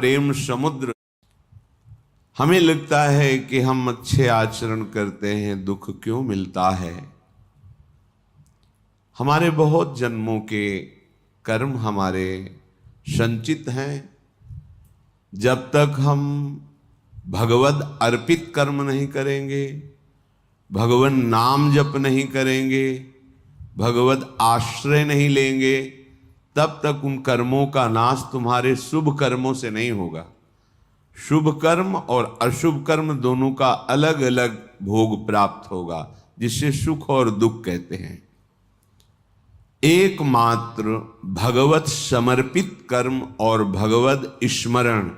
प्रेम समुद्र। हमें लगता है कि हम अच्छे आचरण करते हैं, दुख क्यों मिलता है? हमारे बहुत जन्मों के कर्म हमारे संचित हैं। जब तक हम भगवद अर्पित कर्म नहीं करेंगे, भगवान नाम जप नहीं करेंगे, भगवत आश्रय नहीं लेंगे, तब तक उन कर्मों का नाश तुम्हारे शुभ कर्मों से नहीं होगा। शुभ कर्म और अशुभ कर्म दोनों का अलग अलग भोग प्राप्त होगा, जिसे सुख और दुख कहते हैं। एकमात्र भगवत समर्पित कर्म और भगवत स्मरण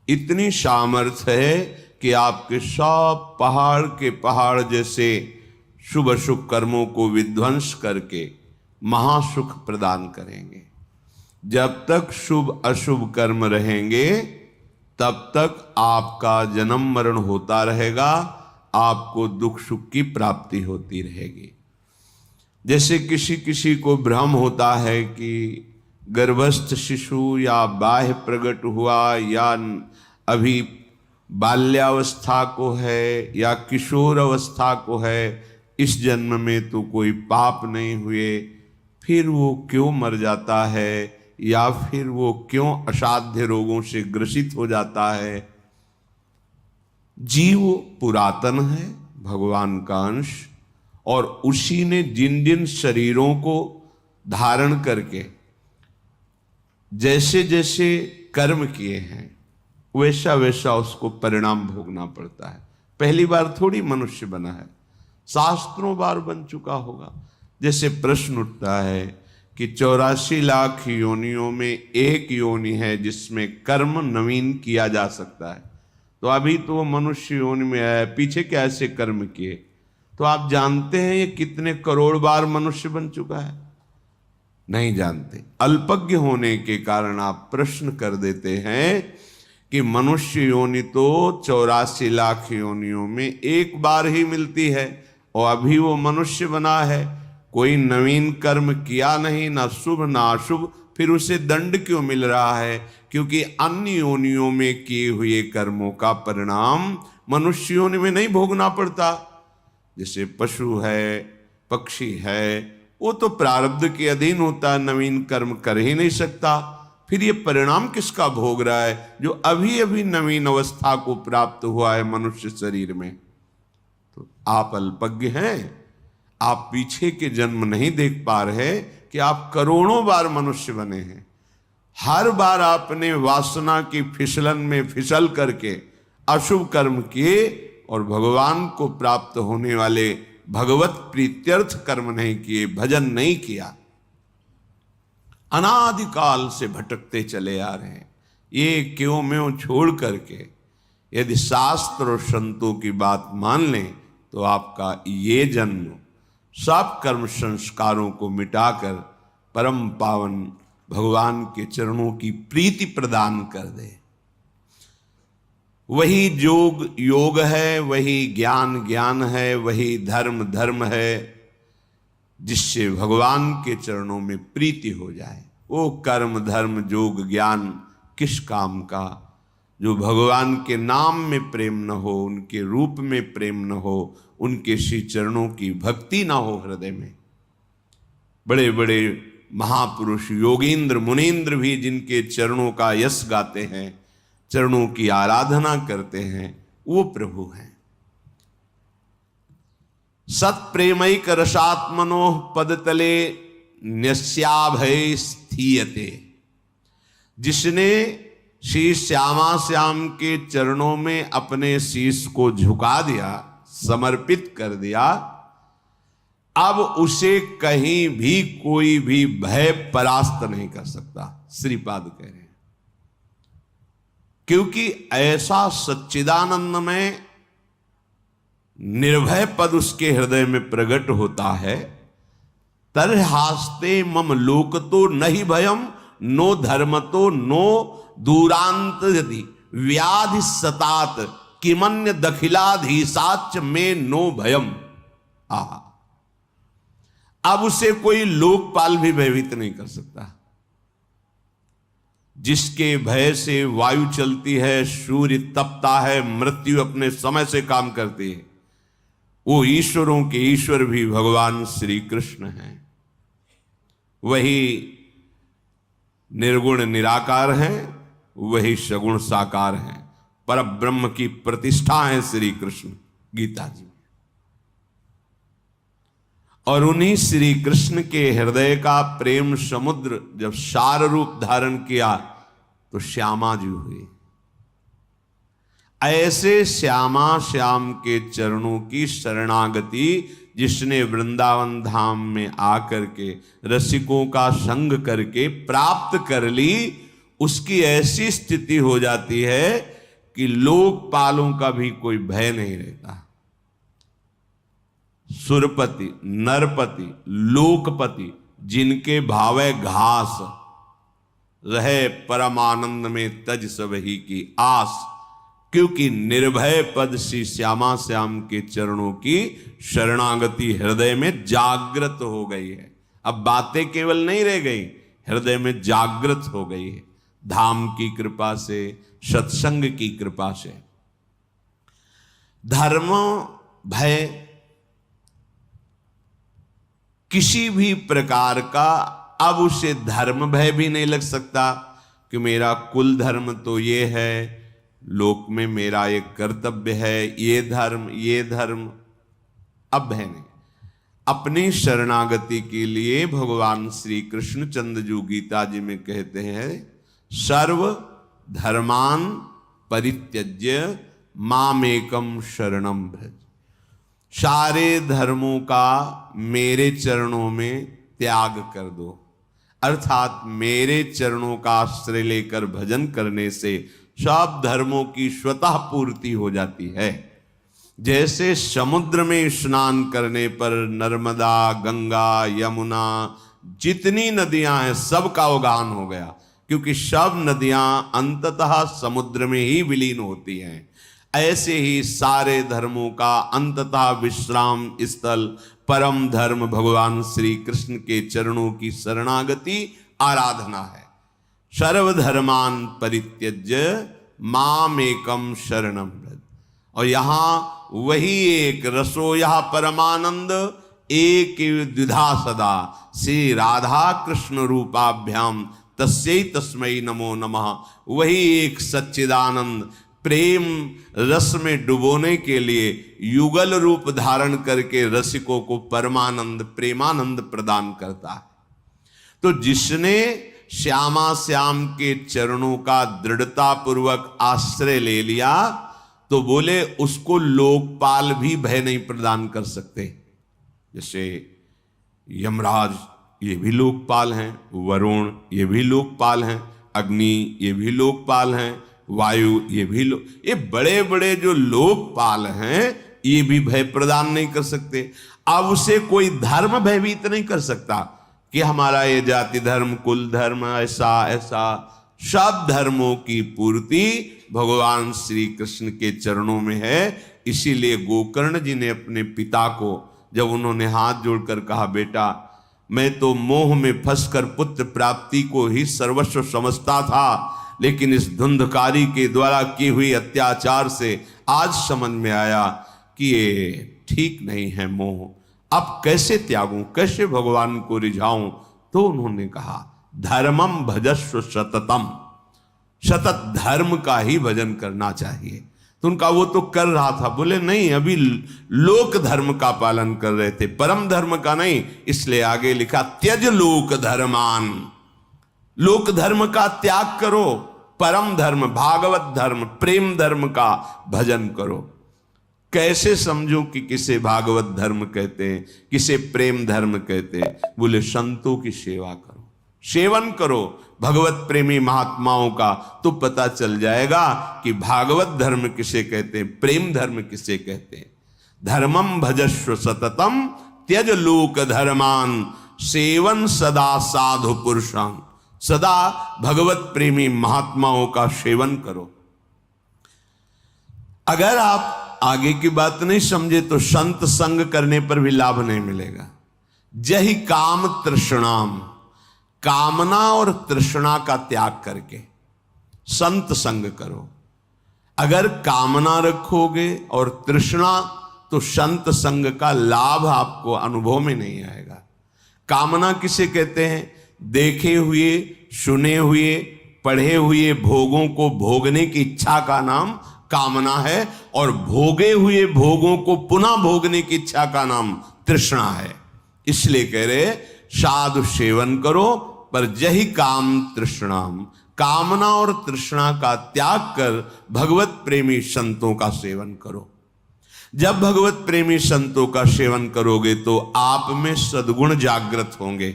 इतनी सामर्थ्य है कि आपके सब पहाड़ के पहाड़ जैसे शुभ अशुभ कर्मों को विध्वंस करके महासुख प्रदान करेंगे। जब तक शुभ अशुभ कर्म रहेंगे तब तक आपका जन्म मरण होता रहेगा, आपको दुख सुख की प्राप्ति होती रहेगी। जैसे किसी किसी को भ्रम होता है कि गर्भस्थ शिशु या बाह्य प्रकट हुआ या अभी बाल्यावस्था को है या किशोर अवस्था को है, इस जन्म में तो कोई पाप नहीं हुए, फिर वो क्यों मर जाता है या फिर वो क्यों असाध्य रोगों से ग्रसित हो जाता है? जीव पुरातन है, भगवान का अंश, और उसी ने जिन जिन शरीरों को धारण करके जैसे जैसे कर्म किए हैं वैसा वैसा उसको परिणाम भोगना पड़ता है। पहली बार थोड़ी मनुष्य बना है, शास्त्रों बार बन चुका होगा। जैसे प्रश्न उठता है कि 84 लाख योनियों में एक योनि है जिसमें कर्म नवीन किया जा सकता है, तो अभी तो वो मनुष्य योनि में है, पीछे क्या ऐसे कर्म किए? तो आप जानते हैं ये कितने करोड़ बार मनुष्य बन चुका है? नहीं जानते। अल्पज्ञ होने के कारण आप प्रश्न कर देते हैं कि मनुष्य योनि तो 84 लाख योनियों में एक बार ही मिलती है और अभी वो मनुष्य बना है, कोई नवीन कर्म किया नहीं, ना शुभ ना अशुभ, फिर उसे दंड क्यों मिल रहा है? क्योंकि अन्य योनियों में किए हुए कर्मों का परिणाम मनुष्य योनि में नहीं भोगना पड़ता। जैसे पशु है, पक्षी है, वो तो प्रारब्ध के अधीन होता है, नवीन कर्म कर ही नहीं सकता। फिर ये परिणाम किसका भोग रहा है? जो अभी अभी नवीन अवस्था को प्राप्त हुआ है मनुष्य शरीर में। तो आप अल्पज्ञ हैं, आप पीछे के जन्म नहीं देख पा रहे कि आप करोड़ों बार मनुष्य बने हैं। हर बार आपने वासना की फिसलन में फिसल करके अशुभ कर्म किए और भगवान को प्राप्त होने वाले भगवत प्रीत्यर्थ कर्म नहीं किए, भजन नहीं किया। अनादिकाल से भटकते चले आ रहे हैं। ये क्यों म्यों छोड़ करके यदि शास्त्र और संतों की बात मान लें तो आपका ये जन्म सब कर्म संस्कारों को मिटाकर परम पावन भगवान के चरणों की प्रीति प्रदान कर दे। वही योग योग है, वही ज्ञान ज्ञान है, वही धर्म धर्म है, जिससे भगवान के चरणों में प्रीति हो जाए। वो कर्म धर्म योग ज्ञान किस काम का जो भगवान के नाम में प्रेम न हो, उनके रूप में प्रेम न हो, उनके श्री चरणों की भक्ति ना हो हृदय में। बड़े बड़े महापुरुष योगींद्र मुनींद्र भी जिनके चरणों का यश गाते हैं, चरणों की आराधना करते हैं, वो प्रभु हैं। सत प्रेमैक रसात्मनो पदतले न्यस्याभय स्थीयते। जिसने श्री श्यामा श्याम के चरणों में अपने शीश को झुका दिया, समर्पित कर दिया, अब उसे कहीं भी कोई भी भय परास्त नहीं कर सकता, श्रीपाद कह रहे हैं। क्योंकि ऐसा सच्चिदानंद में निर्भय पद उसके हृदय में प्रकट होता है। तरहास्ते मम लोक तो नहीं भयम, नो धर्म तो नो दूरांत यदि व्याधि सतात किमन्य दखिलाधीसाच में नो भयम। अब उसे कोई लोकपाल भी भयभीत नहीं कर सकता। जिसके भय से वायु चलती है, सूर्य तपता है, मृत्यु अपने समय से काम करती है, वो ईश्वरों के ईश्वर भी भगवान श्री कृष्ण हैं। वही निर्गुण निराकार हैं, वही सगुण साकार हैं, पर ब्रह्म की प्रतिष्ठा है श्री कृष्ण गीता जी। और उन्हीं श्री कृष्ण के हृदय का प्रेम समुद्र जब सार रूप धारण किया तो श्यामा जी हुई। ऐसे श्यामा श्याम के चरणों की शरणागति जिसने वृंदावन धाम में आकर के रसिकों का संग करके प्राप्त कर ली, उसकी ऐसी स्थिति हो जाती है कि लोकपालों का भी कोई भय नहीं रहता। सुरपति, नरपति, लोकपति, जिनके भावे घास रहे परमानंद में तज सबही की आस, क्योंकि निर्भय पद श्री श्यामा श्याम के चरणों की शरणागति हृदय में जागृत हो गई है। अब बातें केवल नहीं रह गई, हृदय में जागृत हो गई है धाम की कृपा से, सत्संग की कृपा से। धर्म भय किसी भी प्रकार का अब उसे धर्म भय भी नहीं लग सकता कि मेरा कुल धर्म तो ये है, लोक में मेरा एक कर्तव्य है, ये धर्म अब भय नहीं। अपनी शरणागति के लिए भगवान श्री कृष्ण चंद्रजू गीता जी में कहते हैं, सर्व धर्मान परित्यज्य मामेकम शरणम भज। सारे धर्मों का मेरे चरणों में त्याग कर दो, अर्थात मेरे चरणों का आश्रय लेकर भजन करने से सब धर्मों की स्वतः पूर्ति हो जाती है। जैसे समुद्र में स्नान करने पर नर्मदा, गंगा, यमुना, जितनी नदियां हैं सबका उद्गान हो गया, क्योंकि सब नदियां अंततः समुद्र में ही विलीन होती हैं। ऐसे ही सारे धर्मों का अंततः विश्राम स्थल परम धर्म भगवान श्री कृष्ण के चरणों की शरणागति आराधना है। सर्वधर्मान परित्यज्य मामेकम शरणम व्रज। और यहां वही एक रसोया परमानंद एक द्विधा सदा श्री राधा कृष्ण रूपाभ्याम तस्यै तस्मै नमो नमः। वही एक सच्चिदानंद प्रेम रस में डुबोने के लिए युगल रूप धारण करके रसिकों को परमानंद प्रेमानंद प्रदान करता है। तो जिसने श्यामा श्याम के चरणों का दृढ़ता पूर्वक आश्रय ले लिया तो बोले उसको लोकपाल भी भय नहीं प्रदान कर सकते। जैसे यमराज ये भी लोकपाल हैं, वरुण ये भी लोकपाल हैं, अग्नि ये भी लोकपाल हैं, वायु ये भी ये बड़े बड़े जो लोकपाल हैं ये भी भय प्रदान नहीं कर सकते। अब उसे कोई धर्म भयभीत नहीं कर सकता कि हमारा ये जाति धर्म, कुल धर्म, ऐसा ऐसा। सब धर्मों की पूर्ति भगवान श्री कृष्ण के चरणों में है। इसीलिए गोकर्ण जी ने अपने पिता को जब उन्होंने हाथ जोड़कर कहा, बेटा मैं तो मोह में फंसकर पुत्र प्राप्ति को ही सर्वस्व समझता था, लेकिन इस धुंधकारी के द्वारा की हुई अत्याचार से आज समझ में आया कि ये ठीक नहीं है मोह, अब कैसे त्यागूं, कैसे भगवान को रिझाऊं। तो उन्होंने कहा धर्मम भजस्व सततम, सतत धर्म का ही भजन करना चाहिए। तो उनका वो तो कर रहा था, बोले नहीं अभी लोक धर्म का पालन कर रहे थे, परम धर्म का नहीं। इसलिए आगे लिखा त्यज लोक धर्मान, लोक धर्म का त्याग करो, परम धर्म भागवत धर्म प्रेम धर्म का भजन करो। कैसे समझूं कि किसे भागवत धर्म कहते हैं, किसे प्रेम धर्म कहते हैं? बोले संतों की सेवा करो, सेवन करो भगवत प्रेमी महात्माओं का, तो पता चल जाएगा कि भागवत धर्म किसे कहते हैं, प्रेम धर्म किसे कहते हैं। धर्मम भजस्व सततम त्यज लोक धर्मान सेवन सदा साधु पुरुषां, सदा भगवत प्रेमी महात्माओं का सेवन करो। अगर आप आगे की बात नहीं समझे तो संत संग करने पर भी लाभ नहीं मिलेगा। जहि काम तृष्णाम, कामना और तृष्णा का त्याग करके संत संग करो। अगर कामना रखोगे और तृष्णा, तो संत संग का लाभ आपको अनुभव में नहीं आएगा। कामना किसे कहते हैं? देखे हुए, सुने हुए, पढ़े हुए भोगों को भोगने की इच्छा का नाम कामना है, और भोगे हुए भोगों को पुनः भोगने की इच्छा का नाम तृष्णा है। इसलिए कह रहे साधु सेवन करो पर जहि काम तृष्णाम, कामना और तृष्णा का त्याग कर भगवत प्रेमी संतों का सेवन करो। जब भगवत प्रेमी संतों का सेवन करोगे तो आप में सद्गुण जागृत होंगे।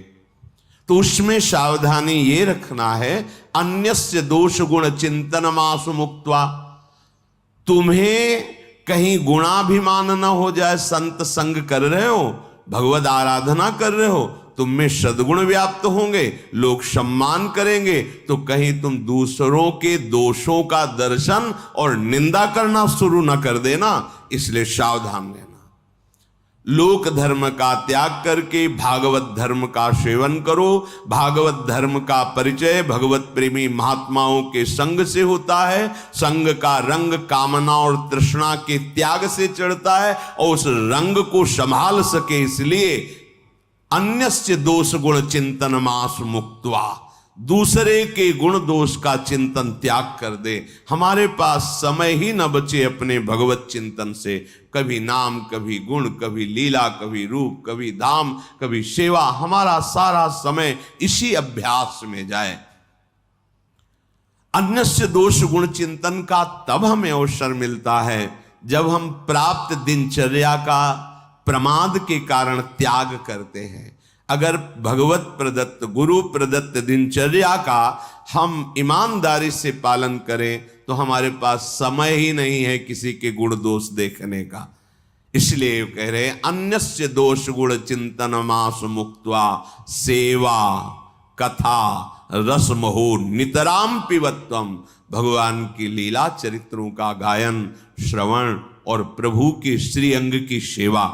तो उसमें सावधानी ये रखना है, अन्यस्य दोष गुण चिंतनमासु मुक्त्वा, तुम्हें कहीं गुणाभिमान न हो जाए। संत संग कर रहे हो, भगवत आराधना कर रहे हो, तुम में सद्गुण व्याप्त होंगे, लोग सम्मान करेंगे, तो कहीं तुम दूसरों के दोषों का दर्शन और निंदा करना शुरू न कर देना। इसलिए सावधान रहना। लोक धर्म का त्याग करके भागवत धर्म का सेवन करो। भागवत धर्म का परिचय भगवत प्रेमी महात्माओं के संग से होता है। संग का रंग कामना और तृष्णा के त्याग से चढ़ता है, और उस रंग को संभाल सके इसलिए अन्यस्य दोष गुण चिंतन मास मुक्त्वा, दूसरे के गुण दोष का चिंतन त्याग कर दे। हमारे पास समय ही न बचे अपने भगवत चिंतन से। कभी नाम, कभी गुण, कभी लीला, कभी रूप, कभी धाम, कभी सेवा, हमारा सारा समय इसी अभ्यास में जाए। अन्यस्य दोष गुण चिंतन का तब हमें अवसर मिलता है जब हम प्राप्त दिनचर्या का प्रमाद के कारण त्याग करते हैं। अगर भगवत प्रदत्त, गुरु प्रदत्त दिनचर्या का हम ईमानदारी से पालन करें तो हमारे पास समय ही नहीं है किसी के गुण दोष देखने का। इसलिए कह रहे अन्यस्य दोष गुण चिंतन मास मुक्त्वा सेवा कथा रसमहो नितराम पिबत्वम, भगवान की लीला चरित्रों का गायन, श्रवण और प्रभु के श्री अंग की सेवा।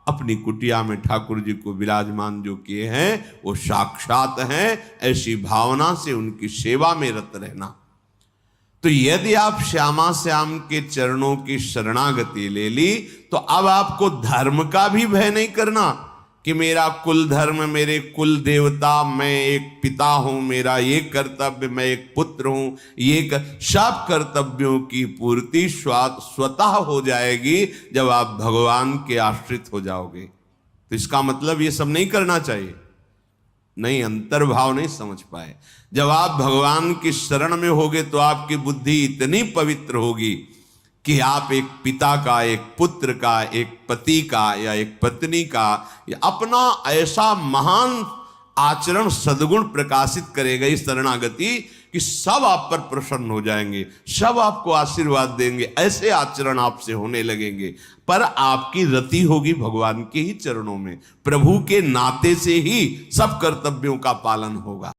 अपनी कुटिया में ठाकुर जी को विराजमान जो किए हैं वो साक्षात हैं, ऐसी भावना से उनकी सेवा में रत रहना। तो यदि आप श्यामा श्याम के चरणों की शरणागति ले ली तो अब आपको धर्म का भी भय नहीं करना कि मेरा कुल धर्म, मेरे कुल देवता, मैं एक पिता हूं, मेरा ये कर्तव्य, मैं एक पुत्र हूं, सब कर्तव्यों की पूर्ति स्वतः हो जाएगी जब आप भगवान के आश्रित हो जाओगे। तो इसका मतलब ये सब नहीं करना चाहिए, नहीं, अंतर्भाव नहीं समझ पाए। जब आप भगवान की शरण में होगे तो आपकी बुद्धि इतनी पवित्र होगी कि आप एक पिता का, एक पुत्र का, एक पति का या एक पत्नी का या अपना ऐसा महान आचरण सद्गुण प्रकाशित करेगा इस शरणागति कि सब आप पर प्रसन्न हो जाएंगे, सब आपको आशीर्वाद देंगे, ऐसे आचरण आपसे होने लगेंगे। पर आपकी रति होगी भगवान के ही चरणों में, प्रभु के नाते से ही सब कर्तव्यों का पालन होगा।